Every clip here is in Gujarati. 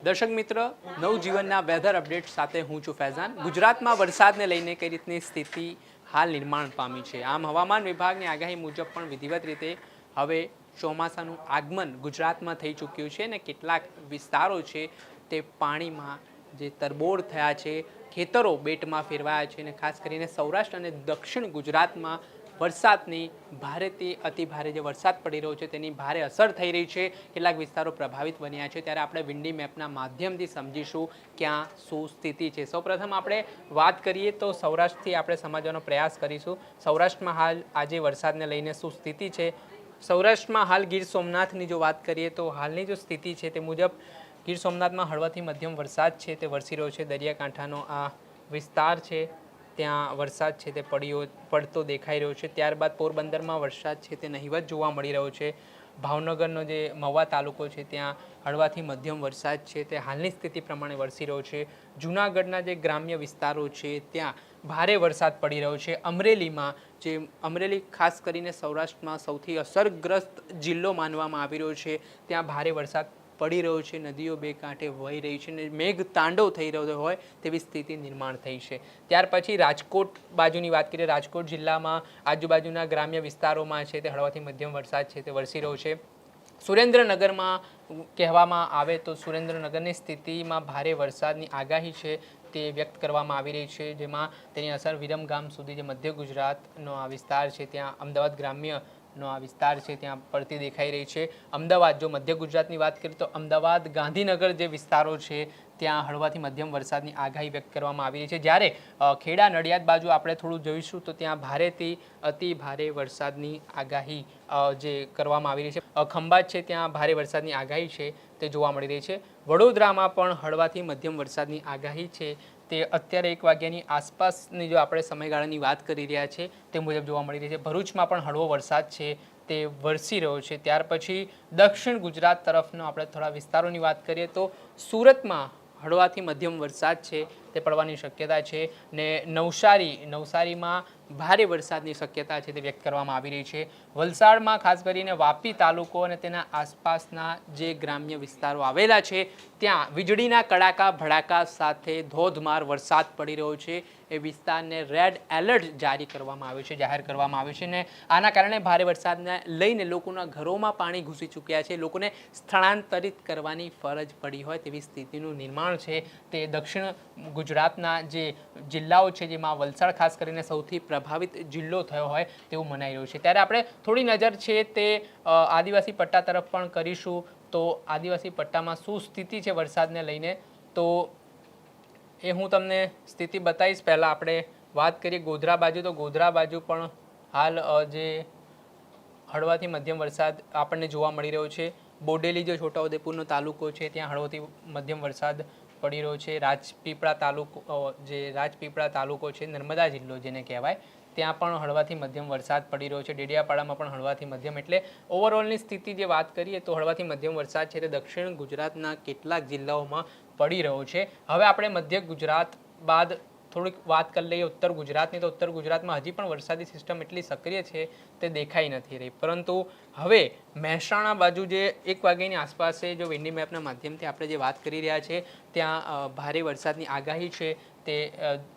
દર્શક મિત્ર નવજીવનના વેધર અપડેટ સાથે હું છું ફૈઝાન। ગુજરાતમાં વરસાદને લઈને કઈ રીતની સ્થિતિ હાલ નિર્માણ પામી છે। આમ હવામાન વિભાગની આગાહી મુજબ પણ વિધિવત રીતે હવે ચોમાસાનું આગમન ગુજરાતમાં થઈ ચૂક્યું છે અને કેટલાક વિસ્તારો છે તે પાણીમાં જે તરબોળ થયા છે, ખેતરો બેટમાં ફેરવાયા છે અને ખાસ કરીને સૌરાષ્ટ્ર અને દક્ષિણ ગુજરાતમાં વરસાદની ભારેથી અતિ ભારે જે વરસાદ પડી રહ્યો છે તેની ભારે અસર થઈ રહી છે। કેટલાક વિસ્તારો પ્રભાવિત બન્યા છે, ત્યારે આપણે વિન્ડી મેપના માધ્યમથી સમજીશું ક્યાં શું સ્થિતિ છે। સૌપ્રથમ આપણે વાત કરીએ તો સૌરાષ્ટ્રથી આપણે સમજવાનો પ્રયાસ કરીશું। સૌરાષ્ટ્રમાં હાલ આજે વરસાદને લઈને શું સ્થિતિ છે। સૌરાષ્ટ્રમાં હાલ ગીર સોમનાથની જો વાત કરીએ તો હાલની જો સ્થિતિ છે તે મુજબ ગીર સોમનાથમાં હળવાથી મધ્યમ વરસાદ છે તે વરસી રહ્યો છે। દરિયાકાંઠાનો આ વિસ્તાર છે ત્યાં વરસાદ છે તે પડતો દેખાઈ રહ્યો છે। ત્યારબાદ પોરબંદરમાં વરસાદ છે તે નહિવત જોવા મળી રહ્યો છે। ભાવનગરનો જે મહુવા તાલુકો છે ત્યાં હળવાથી મધ્યમ વરસાદ છે તે હાલની સ્થિતિ પ્રમાણે વરસી રહ્યો છે। જૂનાગઢના જે ગ્રામ્ય વિસ્તારો છે ત્યાં ભારે વરસાદ પડી રહ્યો છે। અમરેલીમાં જે અમરેલી ખાસ કરીને સૌરાષ્ટ્રમાં સૌથી અસરગ્રસ્ત જિલ્લો માનવામાં આવી રહ્યો છે ત્યાં ભારે વરસાદ પડી રહ્યો છે। નદીઓ બે કાંઠે વહી રહી છે અને મેઘ તાંડવ થઈ રહ્યો હોય તેવી સ્થિતિ નિર્માણ થઈ છે। ત્યાર પછી રાજકોટ બાજુની વાત કરીએ, રાજકોટ જિલ્લામાં આજુબાજુના ગ્રામ્ય વિસ્તારોમાં છે તે હળવાથી મધ્યમ વરસાદ છે તે વરસી રહ્યો છે। સુરેન્દ્રનગરમાં કહેવામાં આવે તો સુરેન્દ્રનગરની સ્થિતિમાં ભારે વરસાદની આગાહી છે તે વ્યક્ત કરવામાં આવી રહી છે, જેમાં તેની અસર વિરમગામ સુધી જે મધ્ય ગુજરાતનો આ વિસ્તાર છે ત્યાં અમદાવાદ ગ્રામ્યનો આ વિસ્તાર છે ત્યાં પડતી દેખાઈ રહી છે। અમદાવાદ જો મધ્ય ગુજરાતની વાત કરીએ તો અમદાવાદ ગાંધીનગર જે વિસ્તારો છે ત્યાં હળવાથી મધ્યમ વરસાદની આગાહી વ્યક્ત કરવામાં આવી રહી છે। જ્યારે ખેડા નડિયાદ બાજુ આપણે થોડું જોઈશું તો ત્યાં ભારેથી અતિ ભારે વરસાદની આગાહી જે કરવામાં આવી રહી છે। ખંભાત છે ત્યાં ભારે વરસાદની આગાહી છે તે જોવા મળી રહી છે। વડોદરામાં પણ હળવાથી મધ્યમ વરસાદની આગાહી છે તે અત્યારે 1 વાગ્યાની આસપાસની જો આપણે સમયગાળાની વાત કરી રહ્યા છે તે મુજબ જોવા મળી રહી છે। ભરૂચમાં પણ હળવો વરસાદ છે તે વરસી રહ્યો છે। ત્યાર પછી દક્ષિણ ગુજરાત તરફનો આપણે થોડા વિસ્તારોની વાત કરીએ તો સુરતમાં હળવાથી મધ્યમ વરસાદ છે તે પડવાની શક્યતા છે ને નવસારીમાં ભારે વરસાદની શક્યતા છે તે વ્યક્ત કરવામાં આવી રહી છે। વલસાડમાં ખાસ કરીને વાપી તાલુકો અને તેના આસપાસના જે ગ્રામ્ય વિસ્તારો આવેલા છે ત્યાં વીજળીના કડાકા ભડાકા સાથે ધોધમાર વરસાદ પડી રહ્યો છે। એ વિસ્તારને રેડ એલર્ટ જાહેર કરવામાં આવ્યું છે ને આના કારણે ભારે વરસાદને લઈને લોકોના ઘરોમાં પાણી ઘૂસી ચૂક્યા છે। લોકોને સ્થળાંતરિત કરવાની ફરજ પડી હોય તેવી સ્થિતિનું નિર્માણ છે તે દક્ષિણ ગુજરાતના જે જિલ્લાઓ છે જેમાં વલસાડ ખાસ કરીને સૌથી પ્રભાવિત જિલ્લો થયો હોય તેવું મનાઈ રહ્યું છે। ત્યારે આપણે થોડી નજર છે તે આદિવાસી પટ્ટા તરફ પણ કરીશું તો આદિવાસી પટ્ટામાં શું સ્થિતિ છે વરસાદને લઈને તો એ હું તમને સ્થિતિ બતાવીશ। પહેલાં આપણે વાત કરીએ ગોધરા બાજુ તો ગોધરા બાજુ પણ હાલ જે હળવાથી મધ્યમ વરસાદ આપણને જોવા મળી રહ્યો છે। બોડેલી જે છોટાઉદેપુરનો તાલુકો છે ત્યાં હળવાથી મધ્યમ વરસાદ પડી રહ્યો છે। રાજપીપળા તાલુકો છે, નર્મદા જિલ્લો જેને કહેવાય, ત્યાં પણ હળવાથી મધ્યમ વરસાદ પડી રહ્યો છે। ડેડિયાપાડામાં પણ હળવાથી મધ્યમ, એટલે ઓવરઓલની સ્થિતિ જે વાત કરીએ તો હળવાથી મધ્યમ વરસાદ છે તે દક્ષિણ ગુજરાતના કેટલાક જિલ્લાઓમાં પડી રહ્યો છે। હવે આપણે મધ્ય ગુજરાત બાદ થોડીક વાત કરી લઈએ ઉત્તર ગુજરાતની, તો ઉત્તર ગુજરાતમાં હજી પણ વરસાદી સિસ્ટમ એટલી સક્રિય છે તે દેખાઈ નથી રહી, પરંતુ હવે મહેસાણા બાજુ જે 1 વાગ્યાની આસપાસ જો વિન્ડી મેપના માધ્યમથી આપણે જે વાત કરી રહ્યા છે ત્યાં ભારે વરસાદની આગાહી છે તે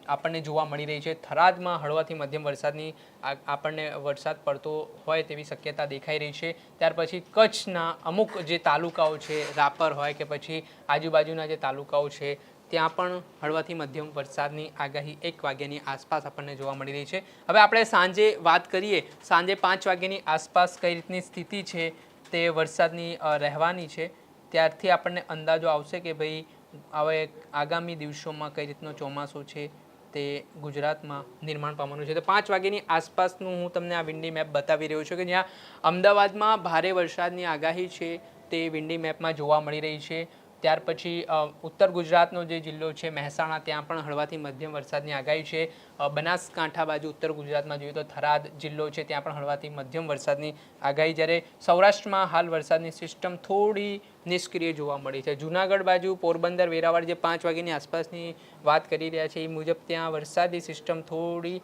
આપણને જોવા મળી રહી છે। થરાદમાં હળવાથી મધ્યમ વરસાદની આપણને વરસાદ પડતો હોય તેવી શક્યતા દેખાઈ રહી છે। ત્યાર પછી કચ્છના અમુક જે તાલુકાઓ છે, રાપર હોય કે પછી આજુબાજુના જે તાલુકાઓ છે ત્યાં પણ હળવાથી મધ્યમ વરસાદની આગાહી 1 વાગ્યાની આસપાસ આપણને જોવા મળી રહી છે। હવે આપણે સાંજે વાત કરીએ, સાંજે 5 વાગ્યાની આસપાસ કઈ રીતની સ્થિતિ છે તે વરસાદની રહેવાની છે, ત્યારથી આપણને અંદાજો આવશે કે ભાઈ હવે આગામી દિવસોમાં કઈ રીતનો ચોમાસું છે તે ગુજરાતમાં નિર્માણ પામવાનું છે। તો 5 વાગ્યાની આસપાસનું હું તમને આ વિન્ડી મેપ બતાવી રહ્યો છું કે જ્યાં અમદાવાદમાં ભારે વરસાદની આગાહી છે તે વિન્ડી મેપમાં જોવા મળી રહી છે। ત્યાર પછી ઉત્તર ગુજરાતનો જે જિલ્લો છે મહેસાણા ત્યાં પણ હળવાથી મધ્યમ વરસાદની આગાહી છે। બનાસકાંઠા બાજુ ઉત્તર ગુજરાતમાં જોઈએ તો થરાદ જિલ્લો છે ત્યાં પણ હળવાથી મધ્યમ વરસાદની આગાહી, જ્યારે સૌરાષ્ટ્રમાં હાલ વરસાદની સિસ્ટમ થોડી નિષ્ક્રિય જોવા મળી છે। જૂનાગઢ બાજુ પોરબંદર વેરાવળ જે 5 વાગ્યાની આસપાસની વાત કરી રહ્યા છે એ મુજબ ત્યાં વરસાદી સિસ્ટમ થોડી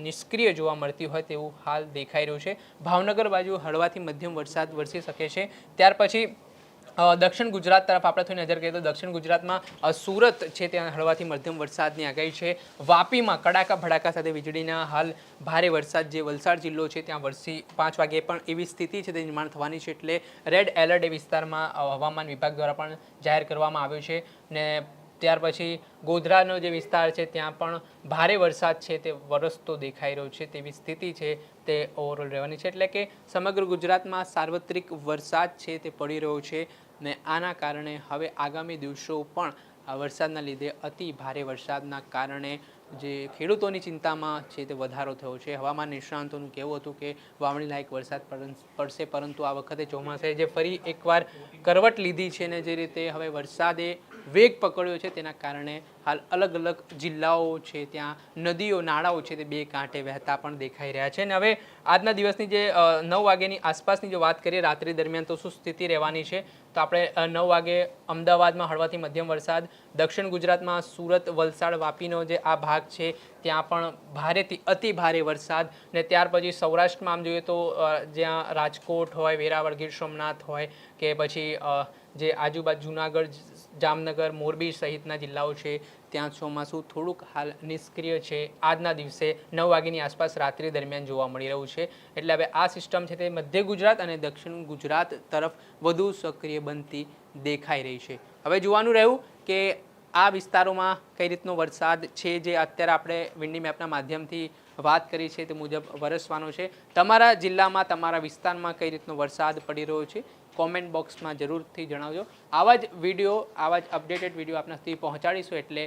નિષ્ક્રિય જોવા મળતી હોય તેવું હાલ દેખાઈ રહ્યું છે। ભાવનગર બાજુ હળવાથી મધ્યમ વરસાદ વરસી શકે છે। ત્યાર પછી દક્ષિણ ગુજરાત તરફ આપણે થોડી નજર કરીએ તો દક્ષિણ ગુજરાતમાં સુરત છે ત્યાં હળવાથી મધ્યમ વરસાદની આગાહી છે. વાપીમાં કડાકા ભડાકા સાથે વીજળીના હાલ ભારે વરસાદ જે વલસાડ જિલ્લો છે ત્યાં વરસી 5 વાગે પણ એવી સ્થિતિ છે તે નિર્માણ થવાની છે, એટલે રેડ એલર્ટ એ વિસ્તારમાં હવામાન વિભાગ દ્વારા પણ જાહેર કરવામાં આવ્યું છે. ને ત્યાર પછી ગોધરાનો જે વિસ્તાર છે ત્યાં પણ ભારે વરસાદ છે તે વરસતો દેખાઈ રહ્યો છે તેવી સ્થિતિ છે તે ઓવરઓલ રહેવાની છે. એટલે કે સમગ્ર ગુજરાતમાં સાર્વત્રિક વરસાદ છે તે પડી રહ્યો છે ને આના કારણે હવે આગામી દિવસો પણ આ વરસાદના લીધે અતિ ભારે વરસાદના કારણે જે ખેડૂતોની ચિંતામાં છે તે વધારો થયો છે. હવામાન નિષ્ણાંતોનું કહેવું હતું કે વાવણી લાયક વરસાદ પડશે, પરંતુ આ વખતે ચોમાસે જે ફરી એકવાર કરવટ લીધી છે ને જે રીતે હવે વરસાદે વેગ પકડ્યો છે તેના કારણે હાલ અલગ અલગ જિલ્લાઓ છે ત્યાં નદીઓ નાળાઓ છે તે બે કાંઠે વહેતા પણ દેખાઈ રહ્યા છે. અને હવે આજના દિવસની જે 9 વાગ્યાની આસપાસની જો વાત કરીએ રાત્રિ દરમિયાન તો શું સ્થિતિ રહેવાની છે, તો આપણે 9 વાગે અમદાવાદમાં હળવાથી મધ્યમ વરસાદ, દક્ષિણ ગુજરાતમાં સુરત, વલસાડ, વાપીનો જે આ ભાગ છે ત્યાં પણ ભારેથી અતિ ભારે વરસાદ. ને ત્યાર પછી સૌરાષ્ટ્રમાં આમ જોઈએ તો જ્યાં રાજકોટ હોય, વેરાવળ, ગીર સોમનાથ હોય કે પછી જે આજુબાજુ જુનાગઢ, જામનગર, મોરબી સહિતના જિલ્લાઓ છે ત્યાં ચોમાસું થોડુંક હાલ નિષ્ક્રિય છે. આજના દિવસે 9 વાગ્યાની આસપાસ રાત્રિ દરમિયાન જોવા મળી રહ્યું છે. એટલે હવે આ સિસ્ટમ છે તે મધ્ય ગુજરાત અને દક્ષિણ ગુજરાત તરફ વધુ સક્રિય બનતી દેખાઈ રહી છે. હવે જોવાનું રહ્યું કે આ વિસ્તારોમાં કઈ રીતનો વરસાદ છે જે અત્યારે આપણે વિન્ડી મેપના માધ્યમથી વાત કરી છે તે મુજબ વરસવાનો છે. તમારા જિલ્લામાં, તમારા વિસ્તારમાં કઈ રીતનો વરસાદ પડી રહ્યો છે કોમેન્ટ બોક્સમાં જરૂરથી જણાવજો. આવા જ વિડીયો, આવા જ અપડેટેડ વિડીયો આપના સુધી પહોંચાડીશું, એટલે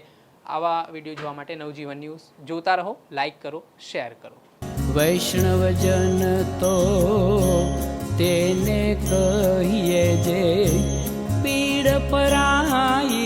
આવા વિડીયો જોવા માટે નવજીવન ન્યૂઝ જોતા રહો, લાઈક કરો, શેર કરો. વૈષ્ણવજન તો તેને કહીએ જે પીડ પરાઈ